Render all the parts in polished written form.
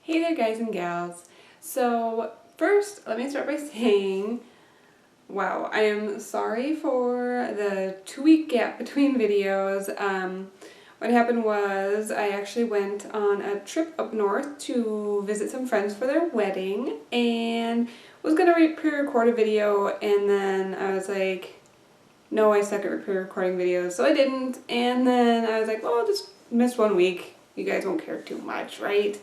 Hey there guys and gals. So first, let me start by saying, wow, I am sorry for the 2-week gap between videos. What happened was I actually went on a trip up north to visit some friends for their wedding and was going to pre-record a video, and then I was like, no, I suck at pre-recording videos, so I didn't, and then I was like, well, I'll just miss 1 week. You guys won't care too much, right?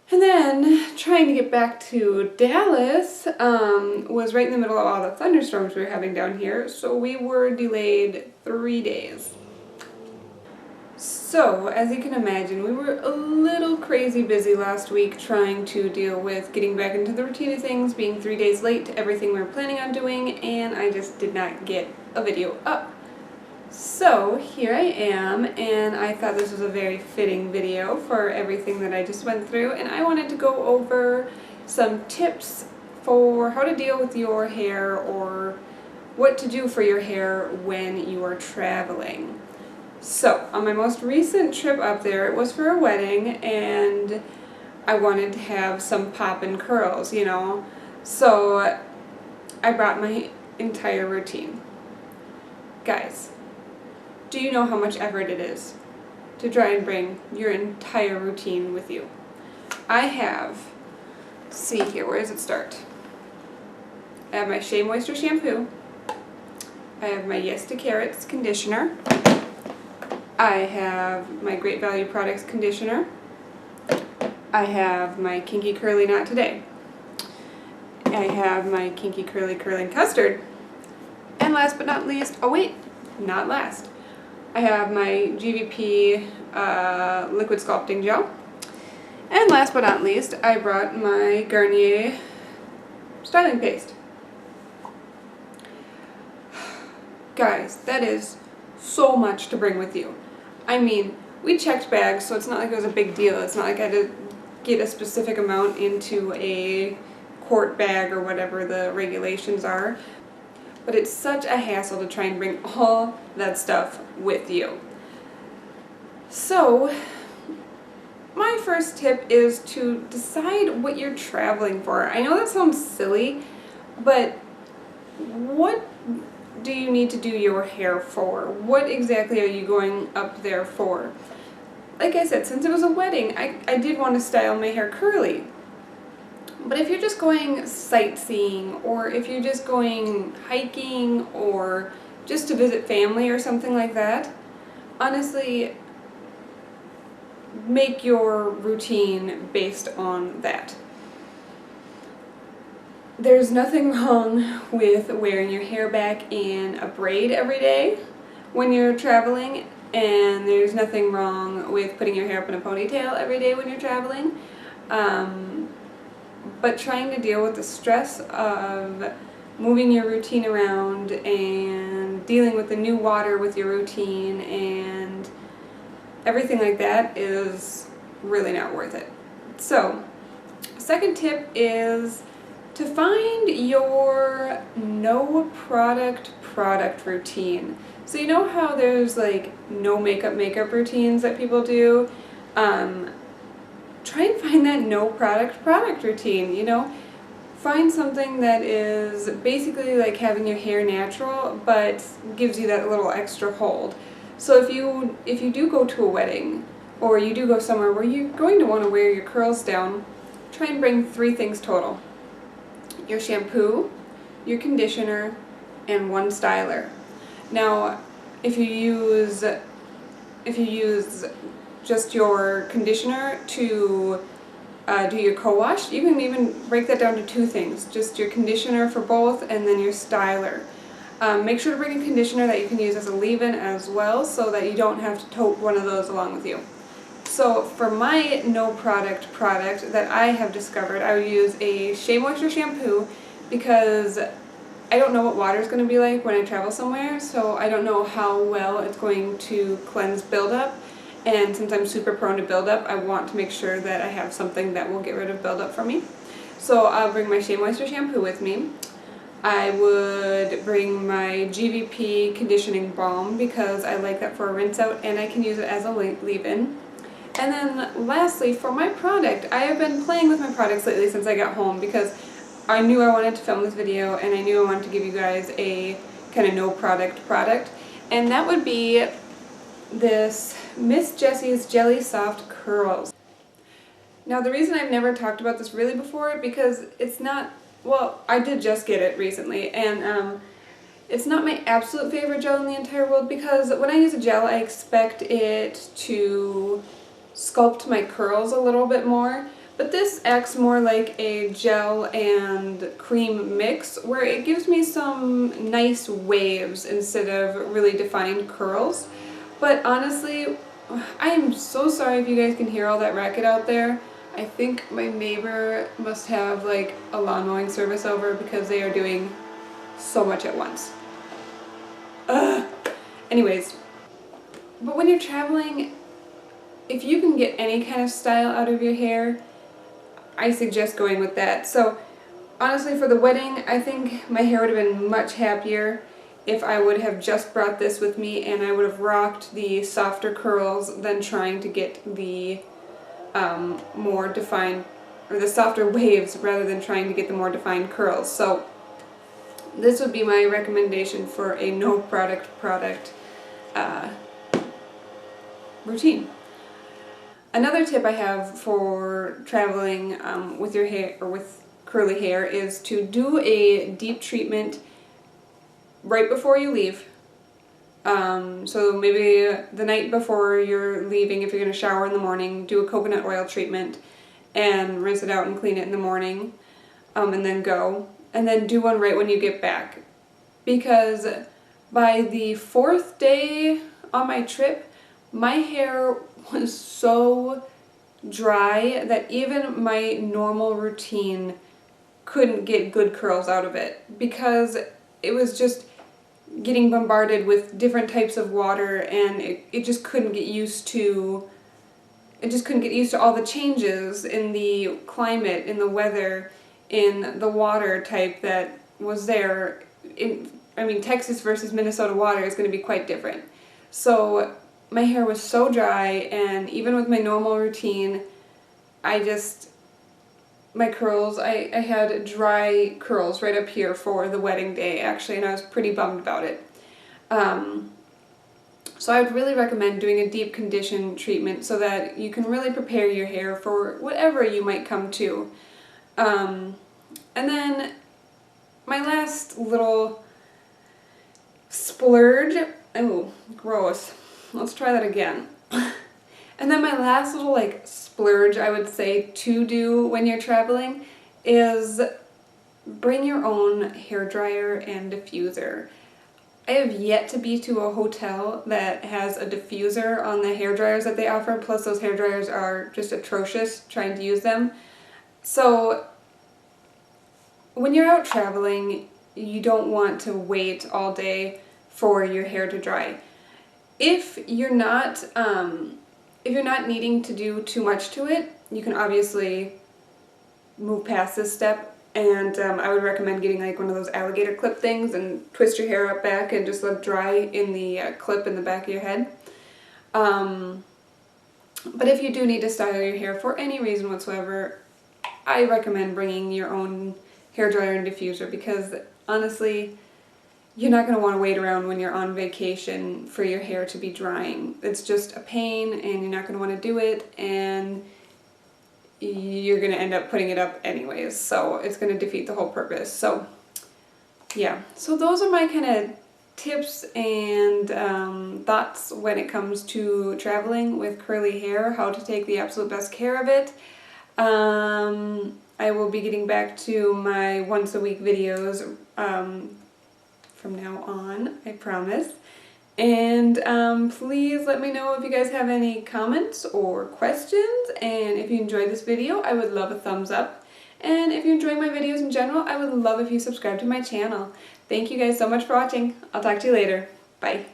And then, trying to get back to Dallas was right in the middle of all the thunderstorms we were having down here, so we were delayed 3 days. So, as you can imagine, we were a little crazy busy last week trying to deal with getting back into the routine of things, being 3 days late to everything we were planning on doing, and I just did not get a video up. So here I am, and I thought this was a very fitting video for everything that I just went through, and I wanted to go over some tips for how to deal with your hair or what to do for your hair when you are traveling. So on my most recent trip up there, it was for a wedding, and I wanted to have some pop and curls, you know, so I brought my entire routine. Guys, do you know how much effort it is to try and bring your entire routine with you? I have, let's see here, where does it start? I have my Shea Moisture shampoo. I have my Yes to Carrots conditioner. I have my Great Value Products conditioner. I have my Kinky Curly Not Today. I have my Kinky Curly Curling Custard. And last but not least, oh wait, not last, I have my GVP liquid sculpting gel. And last but not least, I brought my Garnier styling paste. Guys, that is so much to bring with you. I mean, we checked bags, so it's not like it was a big deal. It's not like I had to get a specific amount into a quart bag or whatever the regulations are. But it's such a hassle to try and bring all that stuff with you. So, my first tip is to decide what you're traveling for. I know that sounds silly, but what do you need to do your hair for? What exactly are you going up there for? Like I said, since it was a wedding, I did want to style my hair curly. But if you're just going sightseeing, or if you're just going hiking, or just to visit family or something like that, honestly, make your routine based on that. There's nothing wrong with wearing your hair back in a braid every day when you're traveling, and there's nothing wrong with putting your hair up in a ponytail every day when you're traveling. But trying to deal with the stress of moving your routine around and dealing with the new water with your routine and everything like that is really not worth it. So, second tip is to find your no product routine. So you know how there's like no makeup routines that people do? Try and find that no product routine, you know? Find something that is basically like having your hair natural, but gives you that little extra hold. So if you do go to a wedding, or you do go somewhere where you're going to want to wear your curls down, try and bring 3 things total. Your shampoo, your conditioner, and 1 styler. Now, if you use just your conditioner to do your co-wash, you can even break that down to 2 things. Just your conditioner for both, and then your styler. Make sure to bring a conditioner that you can use as a leave-in as well, so that you don't have to tote one of those along with you. So for my no product that I have discovered, I would use a Shea Moisture shampoo, because I don't know what water is going to be like when I travel somewhere, so I don't know how well it's going to cleanse buildup. And since I'm super prone to buildup, I want to make sure that I have something that will get rid of buildup for me. So I'll bring my Shea Moisture shampoo with me. I would bring my GVP conditioning balm, because I like that for a rinse out and I can use it as a leave-in. And then lastly, for my product, I have been playing with my products lately since I got home because I knew I wanted to film this video and I knew I wanted to give you guys a kind of no product, and that would be this Miss Jessie's Jelly Soft Curls. Now the reason I've never talked about this really before because it's not, well, I did just get it recently, and it's not my absolute favorite gel in the entire world because when I use a gel I expect it to sculpt my curls a little bit more, but this acts more like a gel and cream mix where it gives me some nice waves instead of really defined curls. But honestly, I am so sorry if you guys can hear all that racket out there. I think my neighbor must have like a lawn mowing service over because they are doing so much at once. Anyways, but when you're traveling, if you can get any kind of style out of your hair, I suggest going with that. So honestly, for the wedding, I think my hair would have been much happier if I would have just brought this with me and I would have rocked the softer curls than trying to get the more defined, or the softer waves rather than trying to get the more defined curls. So this would be my recommendation for a no product routine. Another tip I have for traveling with your hair or with curly hair is to do a deep treatment right before you leave. So maybe the night before you're leaving, if you're going to shower in the morning, do a coconut oil treatment and rinse it out and clean it in the morning, and then go. And then do one right when you get back. Because by the 4th day on my trip, my hair was so dry that even my normal routine couldn't get good curls out of it because it was just getting bombarded with different types of water, and it just couldn't get used to all the changes in the climate, in the weather, in the water type that was there. I mean, Texas versus Minnesota water is going to be quite different. So my hair was so dry, and even with my normal routine, my curls, I had dry curls right up here for the wedding day actually, and I was pretty bummed about it. So I would really recommend doing a deep condition treatment so that you can really prepare your hair for whatever you might come to. And then my last little splurge, oh gross, let's try that again. And then my last little like splurge I would say to do when you're traveling is bring your own hairdryer and diffuser. I have yet to be to a hotel that has a diffuser on the hairdryers that they offer, plus those hairdryers are just atrocious trying to use them. So when you're out traveling, you don't want to wait all day for your hair to dry. If you're not needing to do too much to it, you can obviously move past this step, and I would recommend getting like one of those alligator clip things and twist your hair up back and just let it dry in the clip in the back of your head. But if you do need to style your hair for any reason whatsoever, I recommend bringing your own hairdryer and diffuser because honestly, you're not going to want to wait around when you're on vacation for your hair to be drying. It's just a pain and you're not going to want to do it, and you're going to end up putting it up anyways, so it's going to defeat the whole purpose. So yeah, so those are my kind of tips and thoughts when it comes to traveling with curly hair, how to take the absolute best care of it. I will be getting back to my once a week videos from now on, I promise. And please let me know if you guys have any comments or questions, and if you enjoyed this video, I would love a thumbs up. And if you enjoy my videos in general, I would love if you subscribe to my channel. Thank you guys so much for watching. I'll talk to you later. Bye.